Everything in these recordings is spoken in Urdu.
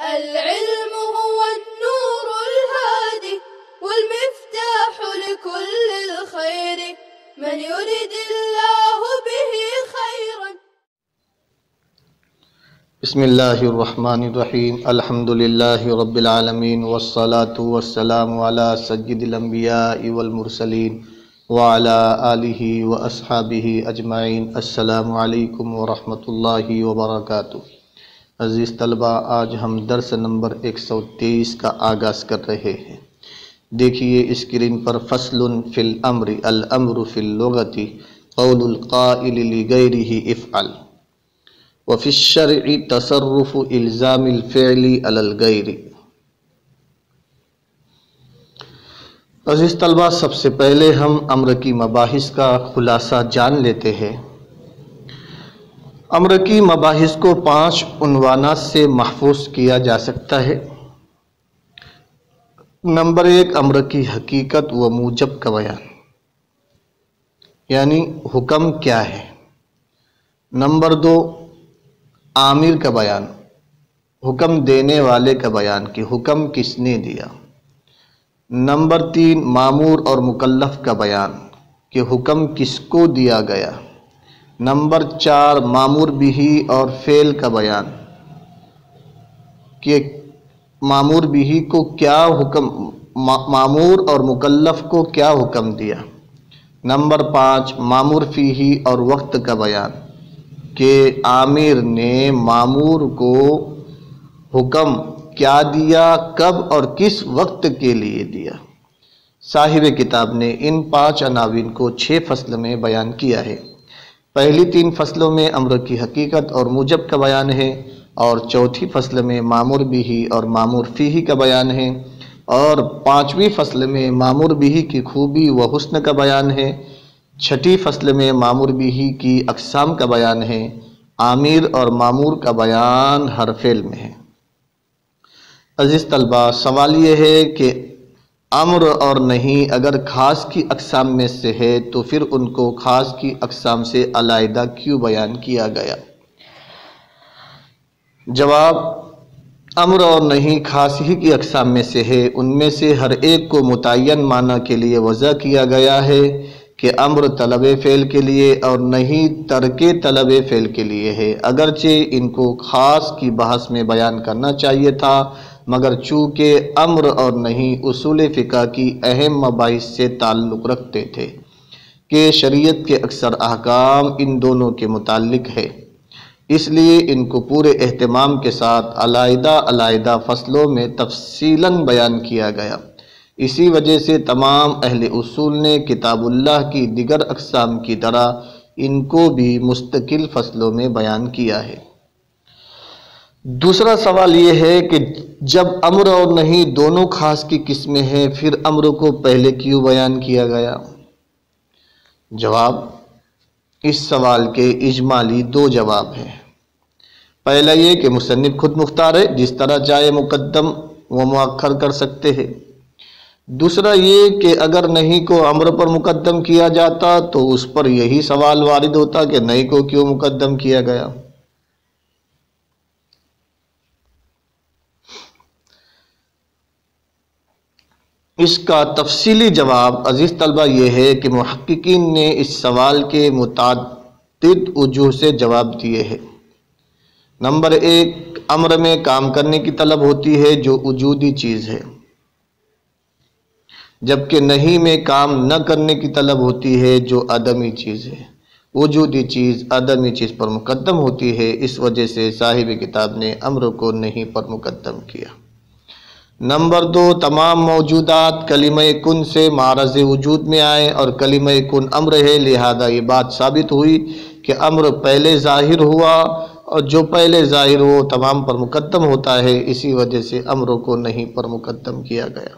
العلم هو النور الهادي والمفتاح لكل الخير من يرد الله به خيرا. بسم اللہ الرحمن الرحیم. الحمد للہ رب العالمین والصلاة والسلام علی سید الانبیاء والمرسلین وعلی آلہ واصحابہ اجمعین. السلام علیکم ورحمۃ اللہ وبرکاتہ. عزیز طلبہ، آج ہم درس نمبر 123 کا آغاز کر رہے ہیں. دیکھیے اسکرین پر فصل فی الامر. الامر فی اللغت قول القائل لغیرہ افعل، وفی الشرع تصرف الزام الفعل علی الغیر. عزیز طلبہ، سب سے پہلے ہم امر کی مباحث کا خلاصہ جان لیتے ہیں. امر کی مباحث کو 5 عنوانات سے محفوظ کیا جا سکتا ہے. نمبر 1، امر کی حقیقت و موجب کا بیان، یعنی حکم کیا ہے. نمبر 2، آمر کا بیان، حکم دینے والے کا بیان کہ حکم کس نے دیا. نمبر 3، مامور اور مکلف کا بیان کہ حکم کس کو دیا گیا. نمبر 4، مامور بھی اور فعل کا بیان کہ مامور بھی کو کیا حکم، مامور اور مکلف کو کیا حکم دیا. نمبر 5، مامور فیہ اور وقت کا بیان کہ آمر نے مامور کو حکم کیا دیا، کب اور کس وقت کے لیے دیا. صاحب کتاب نے ان 5 عناوین کو 6 فصل میں بیان کیا ہے. پہلی 3 فصلوں میں امر کی حقیقت اور موجب کا بیان ہے، اور چوتھی فصل میں مامور بھی اور مامور فیہ کا بیان ہے، اور 5ویں فصل میں مامور بھی کی خوبی و حسن کا بیان ہے. 6ٹھی فصل میں مامور بھی کی اقسام کا بیان ہے. آمر اور مامور کا بیان ہر فعل میں ہے. عزیز طلبہ، سوال یہ ہے کہ امر اور نہیں اگر خاص کی اقسام میں سے ہے تو پھر ان کو خاص کی اقسام سے علیحدہ کیوں بیان کیا گیا؟ جواب، امر اور نہیں خاص ہی کی اقسام میں سے ہے. ان میں سے ہر ایک کو متعین معنی کے لیے وضع کیا گیا ہے کہ امر طلب فعل کے لیے اور نہیں ترک طلب فعل کے لیے ہے. اگرچہ ان کو خاص کی بحث میں بیان کرنا چاہیے تھا، مگر چونکہ امر اور نہیں اصول فقہ کی اہم مباحث سے تعلق رکھتے تھے کہ شریعت کے اکثر احکام ان دونوں کے متعلق ہے، اس لیے ان کو پورے اہتمام کے ساتھ علیحدہ علیحدہ فصلوں میں تفصیلاً بیان کیا گیا. اسی وجہ سے تمام اہل اصول نے کتاب اللہ کی دیگر اقسام کی طرح ان کو بھی مستقل فصلوں میں بیان کیا ہے. دوسرا سوال یہ ہے کہ جب امر اور نہیں دونوں خاص کی قسمیں ہیں، پھر امر کو پہلے کیوں بیان کیا گیا؟ جواب، اس سوال کے اجمالی 2 جواب ہیں. پہلا یہ کہ مصنف خود مختار ہے، جس طرح چاہے مقدم و مؤخر کر سکتے ہیں. دوسرا یہ کہ اگر نہیں کو امر پر مقدم کیا جاتا تو اس پر یہی سوال وارد ہوتا کہ نہیں کو کیوں مقدم کیا گیا. اس کا تفصیلی جواب عزیز طلبہ یہ ہے کہ محققین نے اس سوال کے متعدد وجوہ سے جواب دیے ہیں. نمبر 1، امر میں کام کرنے کی طلب ہوتی ہے جو وجودی چیز ہے، جبکہ نہیں میں کام نہ کرنے کی طلب ہوتی ہے جو عدمی چیز ہے. وجودی چیز عدمی چیز پر مقدم ہوتی ہے، اس وجہ سے صاحب کتاب نے امر کو نہیں پر مقدم کیا. نمبر 2، تمام موجودات کلمہ کن سے معرض وجود میں آئے اور کلمہ کن امر ہے، لہذا یہ بات ثابت ہوئی کہ امر پہلے ظاہر ہوا، اور جو پہلے ظاہر ہو تمام پر مقدم ہوتا ہے، اسی وجہ سے امر کو نہیں پر مقدم کیا گیا.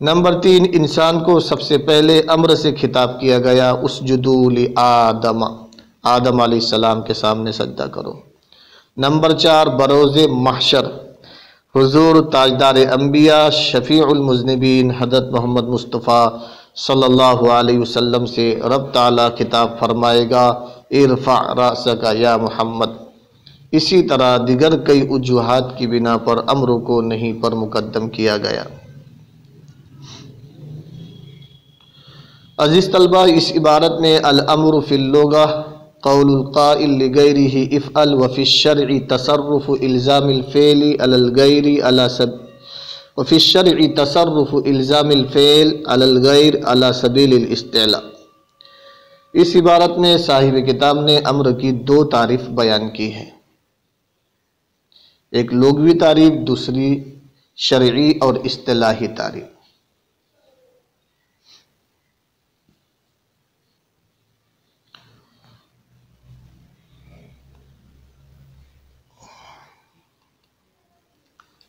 نمبر 3، انسان کو سب سے پہلے امر سے خطاب کیا گیا، اسجدوا لآدم، آدم علیہ السلام کے سامنے سجدہ کرو. نمبر 4، بروز محشر حضور تاجدار انبیاء شفیع المذنبین حضرت محمد مصطفیٰ صلی اللہ علیہ وسلم سے رب تعالیٰ خطاب فرمائے گا، ارفع رأسک یا محمد، اسی طرح دیگر کئی وجوہات کی بنا پر امر کو نہیں پر مقدم کیا گیا۔ عزیز طلبہ، اس عبارت میں الامر فی اللغہ قول القائل لغیرہ افعل، وفی الشرع تصرف الزام الفعل علی الغیر وفی الشرع تصرف الزام الفعل علی الغیر علی سبیل الاستعلاء۔ اس عبارت میں صاحب کتاب نے امر کی دو تعریف بیان کی ہے، ایک لغوی تعریف، دوسری شرعی اور اصطلاحی تعریف۔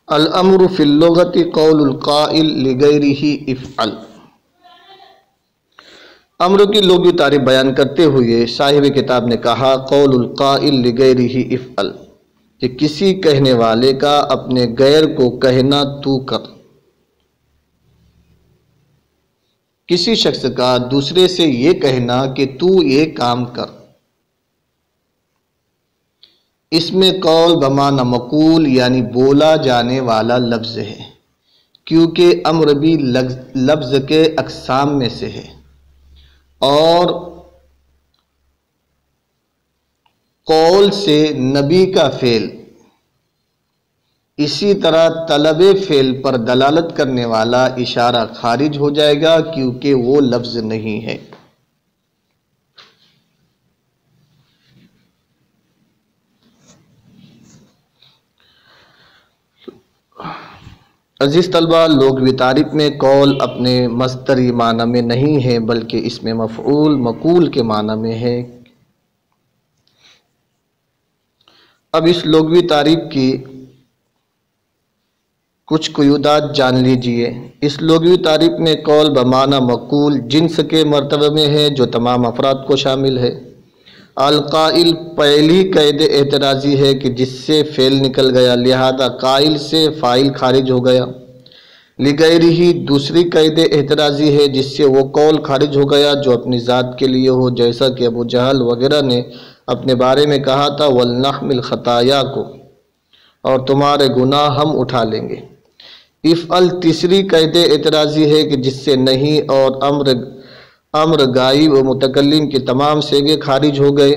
الامر فی اللغۃ قول القائل لغیرہ افعل۔ امر کی لغوی تعریف بیان کرتے ہوئے صاحب کتاب نے کہا قول القائل لغیرہ افعل، کہ کسی کہنے والے کا اپنے غیر کو کہنا تو کر، کسی شخص کا دوسرے سے یہ کہنا کہ تو یہ کام کر، اس میں قول بمعنی مقول یعنی بولا جانے والا لفظ ہے، کیونکہ امر بھی لفظ کے اقسام میں سے ہے، اور قول سے نبی کا فعل، اسی طرح طلب فعل پر دلالت کرنے والا اشارہ خارج ہو جائے گا کیونکہ وہ لفظ نہیں ہے۔ عزیز طلبہ، لغوی تعریف میں قول اپنے مصدری معنی میں نہیں ہے بلکہ اس میں مفعول مقول کے معنی میں ہے۔ اب اس لغوی تعریف کی کچھ قیودات جان لیجئے۔ اس لغوی تعریف میں قول بمعنی مقول جنس کے مرتبہ میں ہے جو تمام افراد کو شامل ہے۔ القائل پہلی قید اعتراضی ہے کہ جس سے فعل نکل گیا، لہذا قائل سے فاعل خارج ہو گیا۔ لغیرہ دوسری قید اعتراضی ہے جس سے وہ قول خارج ہو گیا جو اپنی ذات کے لیے ہو، جیسا کہ ابو جہل وغیرہ نے اپنے بارے میں کہا تھا وَلْنَحْمِلْ خَطَایَاکُمْ، اور تمہارے گناہ ہم اٹھا لیں گے۔ افعل تیسری قید اعتراضی ہے کہ جس سے نہیں اور امر غائب و متکلم کے تمام صیغے خارج ہو گئے۔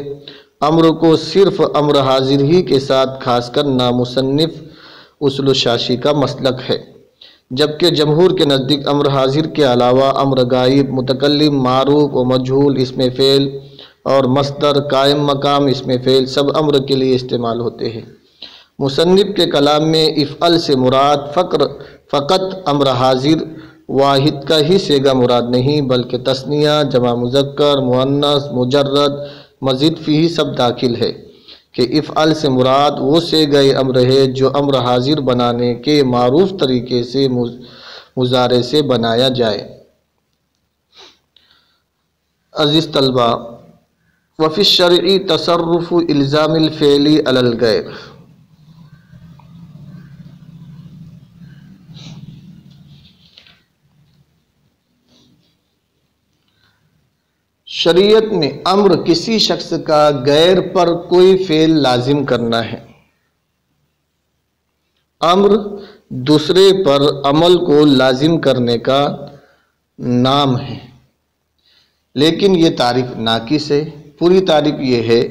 امر کو صرف امر حاضر ہی کے ساتھ خاص کرنا مصنف اصل شاشی کا مسلک ہے، جبکہ جمہور کے نزدیک امر حاضر کے علاوہ امر غائب، متکلم، معروف و مجہول، اسم فعل اور مصدر، قائم مقام اسم فعل سب امر کے لیے استعمال ہوتے ہیں۔ مصنف کے کلام میں افعل سے مراد فقط امر حاضر واحد کا ہی صیغہ مراد نہیں بلکہ تثنیہ، جمع مذکر، مؤنث، مجرد، مزید فیہ سب داخل ہے، کہ افعل سے مراد وہ صیغہ امر ہے جو امر حاضر بنانے کے معروف طریقے سے مضارع سے بنایا جائے۔ عزیز طلبہ، وفی الشرع تصرف الزام الفعل علی الغیر۔ شریعت میں امر کسی شخص کا غیر پر کوئی فعل لازم کرنا ہے۔ امر دوسرے پر عمل کو لازم کرنے کا نام ہے، لیکن یہ تعریف ناقص ہے۔ پوری تعریف یہ ہے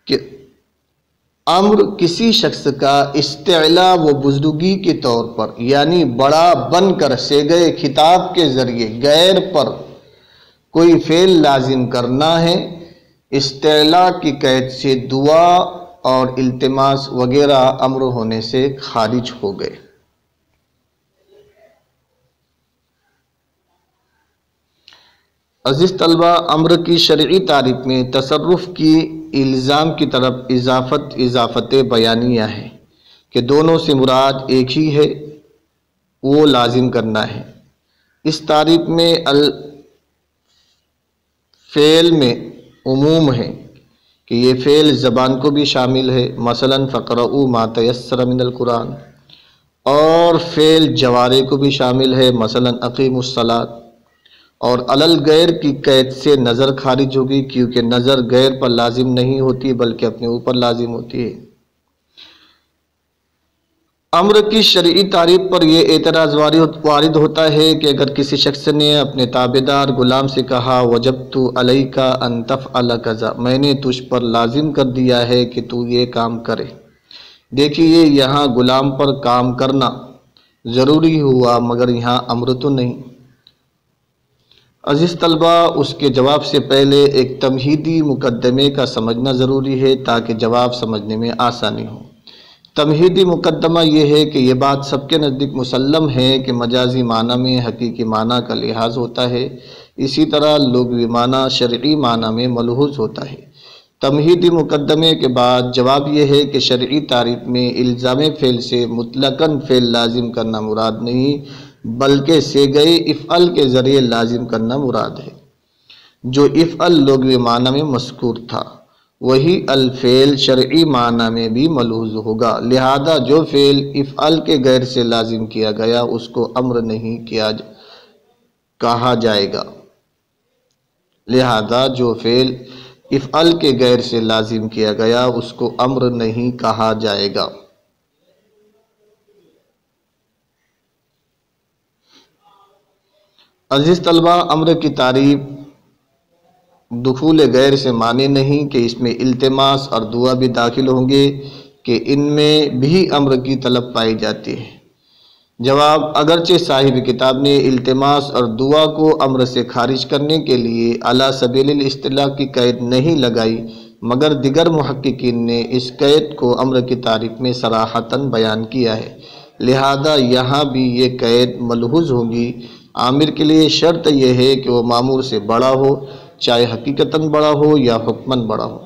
کہ امر کسی شخص کا استعلاء و بزرگی کے طور پر یعنی بڑا بن کر صیغہ خطاب کے ذریعے غیر پر کوئی فعل لازم کرنا ہے۔ استعلاء کی قید سے دعا اور التماس وغیرہ امر ہونے سے خارج ہو گئے۔ عزیز طلبہ، امر کی شرعی تعریف میں تصرف کی الزام کی طرف اضافت بیانیہ ہے کہ دونوں سے مراد ایک ہی ہے، وہ لازم کرنا ہے۔ اس تعریف میں فعل میں عموم ہے کہ یہ فعل زبان کو بھی شامل ہے، مثلا فقرؤوا ما تیسر من القرآن، اور فعل جوارح کو بھی شامل ہے، مثلا اقیموا الصلاۃ، اور علل غیر کی قید سے نظر خارج ہوگی، کیونکہ نظر غیر پر لازم نہیں ہوتی بلکہ اپنے اوپر لازم ہوتی ہے۔ امر کی شرعی تعریف پر یہ اعتراض وارد ہوتا ہے کہ اگر کسی شخص نے اپنے تابعدار غلام سے کہا وجبت علیک ان تفعل کذا، میں نے تجھ پر لازم کر دیا ہے کہ تو یہ کام کرے۔ دیکھیے یہاں غلام پر کام کرنا ضروری ہوا مگر یہاں امر تو نہیں۔ عزیز طلبہ، اس کے جواب سے پہلے ایک تمہیدی مقدمے کا سمجھنا ضروری ہے تاکہ جواب سمجھنے میں آسانی ہو۔ تمہیدی مقدمہ یہ ہے کہ یہ بات سب کے نزدیک مسلم ہے کہ مجازی معنی میں حقیقی معنی کا لحاظ ہوتا ہے، اسی طرح لغوی معنی شرعی معنی میں ملحوظ ہوتا ہے۔ تمہیدی مقدمے کے بعد جواب یہ ہے کہ شرعی تعریف میں الزام فعل سے مطلقاً فعل لازم کرنا مراد نہیں بلکہ صیغہ افعل کے ذریعے لازم کرنا مراد ہے۔ جو افعل لغوی معنی میں مذکور تھا وہی الفعل شرعی معنی میں بھی ملحوظ ہوگا، لہذا جو فعل افعل کے غیر سے لازم کیا گیا اس کو امر نہیں کہا جائے گا۔ لہذا جو فعل افعل کے غیر سے لازم کیا گیا اس کو امر نہیں کہا جائے گا۔ عزیز طلبہ، امر کی تعریف دخول غیر سے معنی نہیں کہ اس میں التماس اور دعا بھی داخل ہوں گے کہ ان میں بھی امر کی طلب پائی جاتی ہے۔ جواب، اگرچہ صاحب کتاب نے التماس اور دعا کو امر سے خارج کرنے کے لیے علی سبیل الاصطلاح کی قید نہیں لگائی مگر دیگر محققین نے اس قید کو امر کی تعریف میں صراحتاً بیان کیا ہے، لہذا یہاں بھی یہ قید ملحوظ ہوگی۔ عامر کے لیے شرط یہ ہے کہ وہ مامور سے بڑا ہو، چاہے حقیقتاً بڑا ہو یا حکماً بڑا ہو۔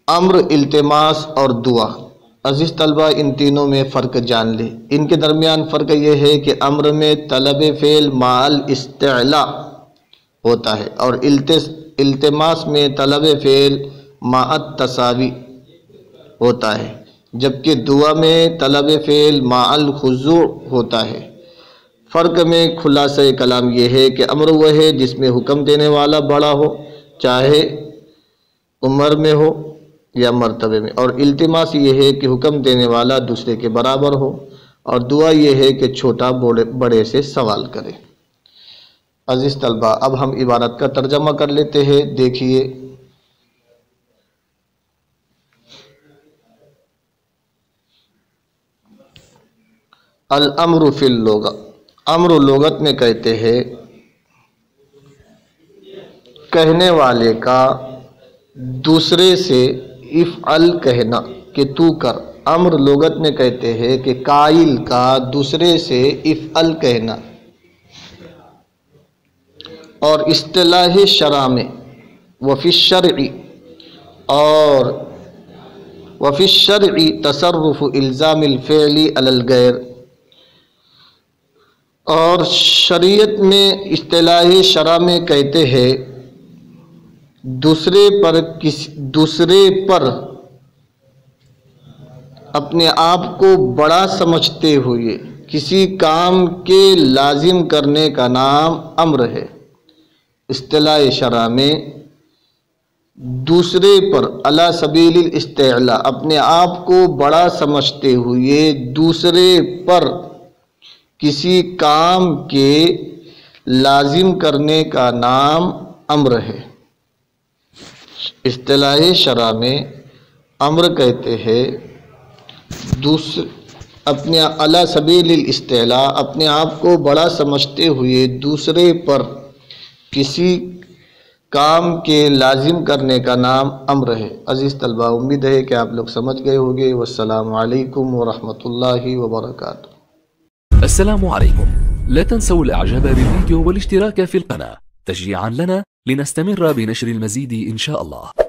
امر، التماس اور دعا، عزیز طلبہ ان تینوں میں فرق جان لیں۔ ان کے درمیان فرق یہ ہے کہ امر میں طلب فعل مع الاستعلاء ہوتا ہے اور التماس میں طلب فعل مع التساوی ہوتا ہے، جبکہ دعا میں طلب فعل مع الخضوع ہوتا ہے۔ فرق میں خلاصہ کلام یہ ہے کہ امر وہ ہے جس میں حکم دینے والا بڑا ہو، چاہے عمر میں ہو یا مرتبے میں، اور التماس یہ ہے کہ حکم دینے والا دوسرے کے برابر ہو، اور دعا یہ ہے کہ چھوٹا بڑے سے سوال کرے۔ عزیز طلبہ، اب ہم عبارت کا ترجمہ کر لیتے ہیں۔ دیکھیے، الامر فی اللغہ، امر لغت میں کہتے ہیں کہنے والے کا دوسرے سے افعل کہنا کہ تو کر۔ امر لغت میں کہتے ہیں کہ قائل کا دوسرے سے افعل کہنا، اور اصطلاح شرع میں وفی الشرع تصرف الزام الفعل علی الغیر، اور شریعت میں اصطلاح شرع میں کہتے ہیں دوسرے پر اپنے آپ کو بڑا سمجھتے ہوئے کسی کام کے لازم کرنے کا نام امر ہے۔ اصطلاح شرع میں دوسرے پر علی سبیل الاستعلاء اپنے آپ کو بڑا سمجھتے ہوئے دوسرے پر کسی کام کے لازم کرنے کا نام امر ہے۔ اصطلاح شرع میں امر کہتے ہیں اپنے علی سبیل الاستعلاء اپنے آپ کو بڑا سمجھتے ہوئے دوسرے پر کسی کام کے لازم کرنے کا نام امر ہے۔ عزیز طلبہ، امید ہے کہ آپ لوگ سمجھ گئے ہوں گے۔ والسلام علیکم ورحمۃ اللہ وبرکاتہ۔ السلام عليكم، لا تنسوا الاعجاب بالفيديو والاشتراك في القناة تشجيعا لنا لنستمر بنشر المزيد إن شاء الله.